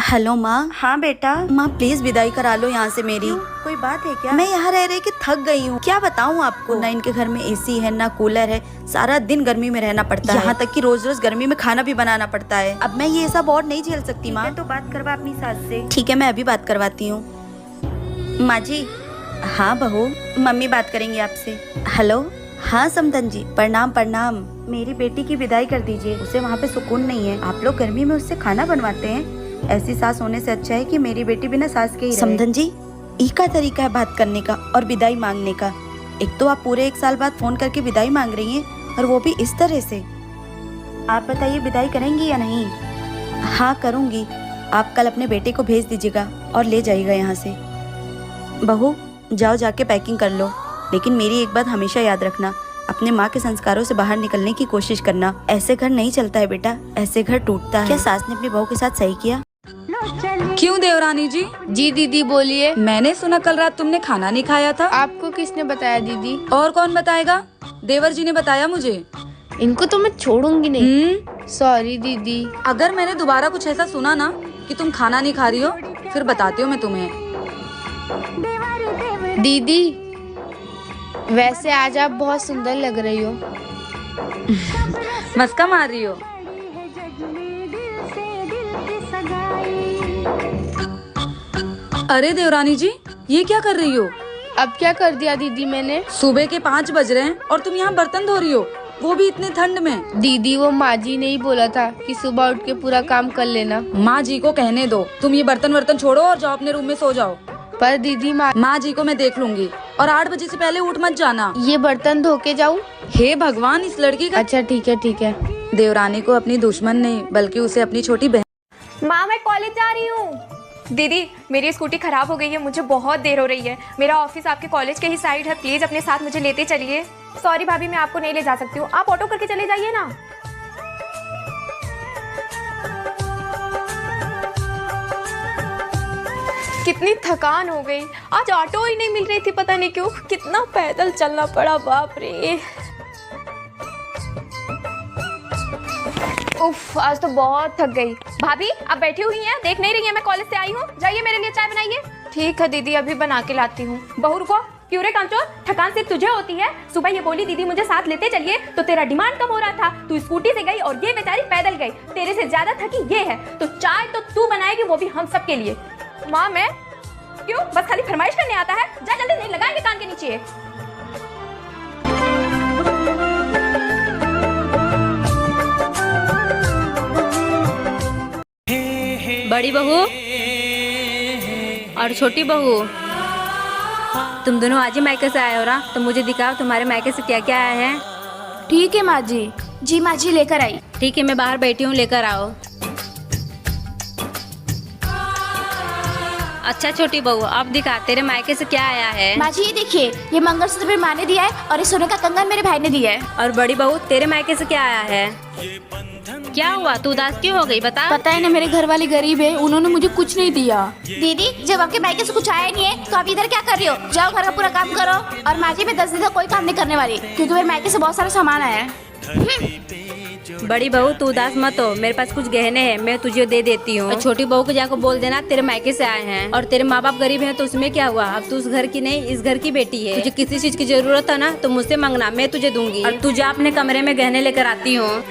Hello माँ। हाँ बेटा। माँ प्लीज विदाई करा लो यहाँ से मेरी। कोई बात है क्या? मैं यहाँ रह रहे के थक गई हूँ। क्या बताऊँ आपको, ना इनके घर में एसी है ना कूलर है, सारा दिन गर्मी में रहना पड़ता है। यहाँ तक कि रोज रोज गर्मी में खाना भी बनाना पड़ता है। अब मैं ये सब और नहीं झेल सकती माँ। तो बात करवा अपनी सास से। ठीक है, मैं अभी बात करवाती हूँ। माँ जी। हाँ बहू, मम्मी बात करेंगी आपसे। हेलो। हाँ समधन जी, प्रणाम प्रणाम। मेरी बेटी की विदाई कर दीजिए, उसे वहाँ पे सुकून नहीं है। आप लोग गर्मी में उससे खाना बनवाते हैं। ऐसी सास होने से अच्छा है कि मेरी बेटी बिना सास के ही रहे। समधन जी, ई का तरीका है बात करने का और विदाई मांगने का। एक तो आप पूरे 1 साल बाद फोन करके विदाई मांग रही हैं और वो भी इस तरह से। आप बताइए विदाई करेंगी या नहीं? हाँ करूँगी। आप कल अपने बेटे को भेज दीजिएगा और ले जाइएगा यहाँ से। बहू जाओ, जाके पैकिंग कर लो, लेकिन मेरी एक बात हमेशा याद रखना, अपने माँ के संस्कारों से बाहर निकलने की कोशिश करना। ऐसे घर नहीं चलता है बेटा, ऐसे घर टूटता है। क्या सास ने अपनी बहू के साथ सही किया? क्यों देवरानी जी? जी दीदी बोलिए। मैंने सुना कल रात तुमने खाना नहीं खाया था। आपको किसने बताया दीदी? और कौन बताएगा? देवर जी ने बताया मुझे। इनको तो मैं छोड़ूंगी नहीं। सॉरी दीदी। अगर मैंने दोबारा कुछ ऐसा सुना ना कि तुम खाना नहीं खा रही हो, फिर बताती हूँ मैं तुम्हें। दीदी वैसे आज आप बहुत सुंदर लग रही हो। मस्का मार रही हो? अरे देवरानी जी, ये क्या कर रही हो? अब क्या कर दिया दीदी मैंने? सुबह के 5 बज रहे हैं और तुम यहाँ बर्तन धो रही हो, वो भी इतने ठंड में। दीदी वो माँ जी ने ही बोला था कि सुबह उठ के पूरा काम कर लेना। माँ जी को कहने दो, तुम ये बर्तन वर्तन छोड़ो और जाओ अपने रूम में सो जाओ। पर दीदी माँ जी को मैं देख लूंगी और 8 बजे से पहले उठ मत जाना। ये बर्तन धो के जाऊँ? हे भगवान, इस लड़की का। अच्छा ठीक है ठीक है। देवरानी को अपनी दुश्मन नहीं बल्कि उसे अपनी छोटी बहन। माँ मैं कॉलेज जा रही हूँ। दीदी मेरी स्कूटी खराब हो गई है, मुझे बहुत देर हो रही है। मेरा ऑफिस आपके कॉलेज के ही साइड है, प्लीज अपने साथ मुझे लेते चलिए। सॉरी भाभी, मैं आपको नहीं ले जा सकती हूँ, आप ऑटो करके चले जाइए ना। कितनी थकान हो गई, आज ऑटो ही नहीं मिल रही थी, पता नहीं क्यों। कितना पैदल चलना पड़ा, बाप रे। उफ, आज तो बहुत थक गई। भाभी आप बैठी हुई हैं, देख नहीं रही हैं मैं कॉलेज से आई हूँ? जाइए मेरे लिए चाय बनाइए। ठीक है दीदी, अभी बना के लाती हूँ। बहू रुको, क्यों रे कांचो, थकान सिर्फ तुझे होती है? सुबह ये बोली दीदी मुझे साथ लेते चलिए तो तेरा डिमांड कम हो रहा था, तू स्कूटी से गई और ये बेचारी पैदल गई। तेरे से ज्यादा थकी ये है, तो चाय तो तू बनाएगी, वो भी हम सब के लिए। माँ मैं क्यों, बस खाली फरमाइश करने आता है? जा जल्दी, नहीं लगाएंगे कान के नीचे। बड़ी बहू और छोटी बहू, तुम दोनों आज ही मायके से आए हो ना, तो मुझे दिखाओ तुम्हारे मायके से क्या क्या आया है। ठीक है माँ जी। जी माँ जी, लेकर आई। ठीक है, मैं बाहर बैठी हूँ, लेकर आओ। अच्छा छोटी बहू, अब दिखा तेरे मायके से क्या आया है। माँ जी ये देखिए, ये मंगलसूत्र मेरी माँ ने दिया है और ये सोने का कंगन मेरे भाई ने दिया है। और बड़ी बहू तेरे मायके से क्या आया है? क्या हुआ, तू उदास क्यों हो गई, बता। पता है ना, मेरे घर वाले गरीब है, उन्होंने मुझे कुछ नहीं दिया। दीदी जब आपके मायके से कुछ आया नहीं है तो आप इधर क्या कर रही हो? जाओ घर का पूरा काम करो। और माँ जी मैं 10 दिन तक कोई काम नहीं करने वाली, क्योंकि मेरे मायके से बहुत सारा सामान आया है। बड़ी बहू तू उदास मत हो, मेरे पास कुछ गहने हैं, मैं तुझे दे देती हूँ। और छोटी बहू को जाकर बोल देना तेरे मायके से आए हैं। और तेरे माँ बाप गरीब हैं तो उसमें क्या हुआ, अब तू उस घर की नहीं इस घर की बेटी है। तुझे किसी चीज की जरूरत है ना तो मुझसे मांगना, मैं तुझे दूंगी। और तू जा अपने कमरे में गहने लेकर आती हूँ।